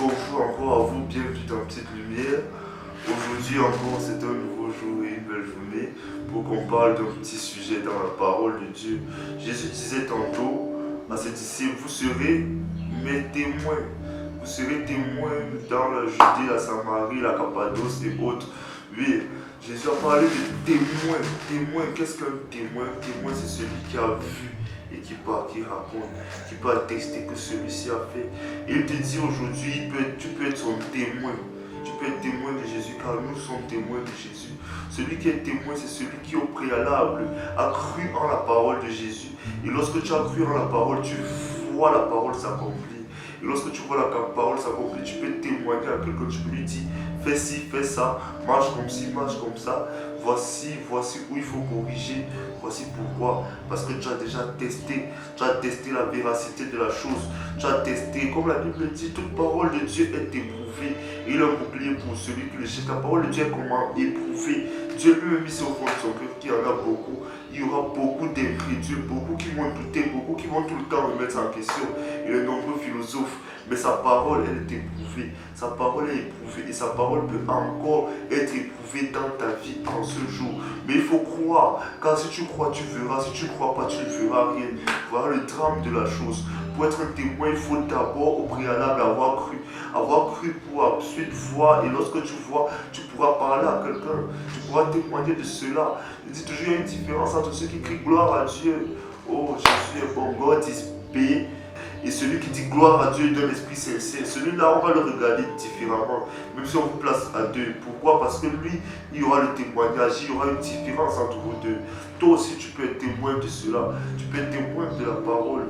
Bonjour encore à vous, bienvenue dans Petite Lumière. Aujourd'hui encore, c'est un nouveau jour et une belle journée pour qu'on parle d'un petit sujet dans la parole de Dieu. Jésus disait tantôt à ses disciples, vous serez mes témoins. Vous serez témoins dans la Judée, la Samarie, la Cappadoce et autres. Oui, Jésus a parlé de témoins. Témoin, qu'est-ce qu'un témoin? Témoin, c'est celui qui a vu et qui part, qui raconte, qui peut attester que celui-ci a fait. Et il te dit aujourd'hui, tu peux être son témoin. Tu peux être témoin de Jésus car nous sommes témoins de Jésus. Celui qui est témoin, c'est celui qui au préalable a cru en la parole de Jésus. Et lorsque tu as cru en la parole, tu vois la parole s'accomplir. Et lorsque tu vois la parole s'accomplir, tu peux témoigner à quelqu'un, tu peux lui dire, fais ci, fais ça, marche comme ci, marche comme ça. Voici où il faut corriger. Voici pourquoi. Parce que tu as déjà testé. Tu as testé la véracité de la chose. Tu as testé. Comme la Bible dit, toute parole de Dieu est éprouvée. Et il a un bouclier pour celui qui le cherche. La parole de Dieu est comment éprouvée. Dieu lui a mis au fond de son cœur qu'il y en a beaucoup. Il y aura beaucoup d'incrédules, beaucoup qui vont douter, beaucoup qui vont tout le temps remettre ça en question. Et les nombreux philosophes. Mais sa parole, elle est éprouvée. Sa parole est éprouvée. Et sa parole peut encore être éprouvée dans ta vie en ce jour. Mais il faut croire. Car si tu crois, tu verras. Si tu ne crois pas, tu ne verras rien. Voilà le drame de la chose. Pour être un témoin, il faut d'abord au préalable avoir cru. Avoir cru pour ensuite voir. Et lorsque tu vois, tu pourras parler à quelqu'un. Tu pourras témoigner de cela. Je dis toujours, il y a une différence entre ceux qui crient gloire à Dieu. Oh, Jésus est bon, God is big. Et celui qui dit gloire à Dieu d'un esprit sincère, celui-là, on va le regarder différemment, même si on vous place à deux. Pourquoi? Parce que lui, il y aura le témoignage, il y aura une différence entre vous deux. Toi aussi, tu peux être témoin de cela. Tu peux être témoin de la parole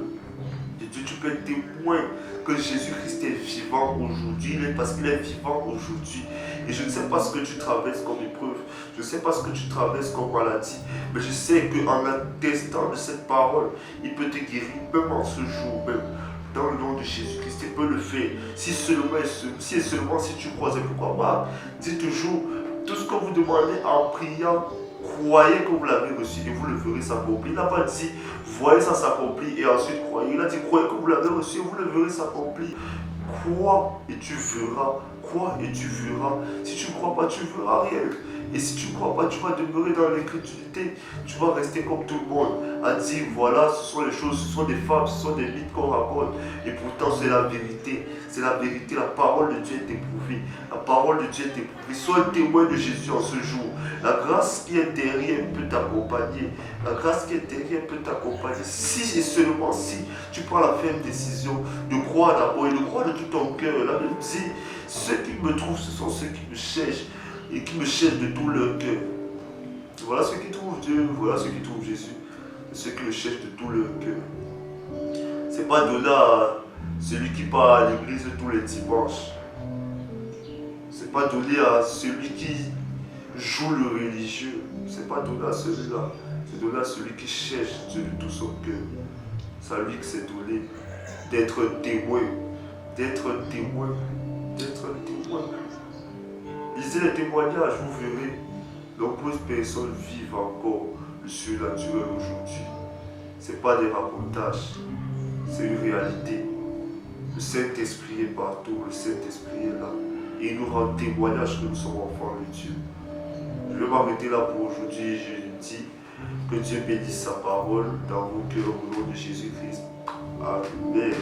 de Dieu. Tu peux être témoin que Jésus-Christ est vivant aujourd'hui, parce qu'il est vivant aujourd'hui. Et je ne sais pas ce que tu traverses comme épreuve, je ne sais pas ce que tu traverses comme maladie, mais je sais qu'en attestant de cette parole, il peut te guérir, même en ce jour même. Dans le nom de Jésus-Christ, il peut le faire. Si et seulement si tu crois, et pourquoi pas, dis toujours, tout ce que vous demandez en priant, croyez que vous l'avez reçu et vous le verrez s'accomplir. Il n'a pas dit, voyez ça s'accomplir et ensuite croyez. Il a dit, croyez que vous l'avez reçu et vous le verrez s'accomplir. Crois et tu verras. Crois et tu verras. Si tu ne crois pas, tu ne verras rien. Et si tu ne crois pas, tu vas demeurer dans l'incrédulité. Tu vas rester comme tout le monde, à dire voilà, ce sont les choses, ce sont des fables, ce sont des mythes qu'on raconte. Et pourtant, c'est la vérité. C'est la vérité. La parole de Dieu est éprouvée. La parole de Dieu est éprouvée. Sois un témoin de Jésus en ce jour. La grâce qui est derrière peut t'accompagner. La grâce qui est derrière peut t'accompagner. Si et seulement si tu prends la ferme décision de croire d'abord et de croire de tout ton cœur. La Bible dit, ceux qui me trouvent, ce sont ceux qui me cherchent et qui me cherchent de tout leur cœur. Voilà ceux qui trouvent Dieu, voilà ceux qui trouvent Jésus, ceux qui le cherchent de tout leur cœur. C'est pas donné à celui qui part à l'église tous les dimanches. C'est pas donné à celui qui joue le religieux. C'est pas donné à celui-là. C'est donné à celui qui cherche Dieu de tout son cœur. C'est à lui que c'est donné d'être témoin. D'être témoin. D'être témoin. Lisez les témoignages, vous verrez. Nombreuses personnes vivent encore le surnaturel aujourd'hui. Ce n'est pas des racontages, c'est une réalité. Le Saint-Esprit est partout, le Saint-Esprit est là. Et il nous rend témoignage que nous sommes enfants de Dieu. Je vais m'arrêter là pour aujourd'hui. Je dis que Dieu bénisse sa parole dans vos cœurs au nom de Jésus-Christ. Amen.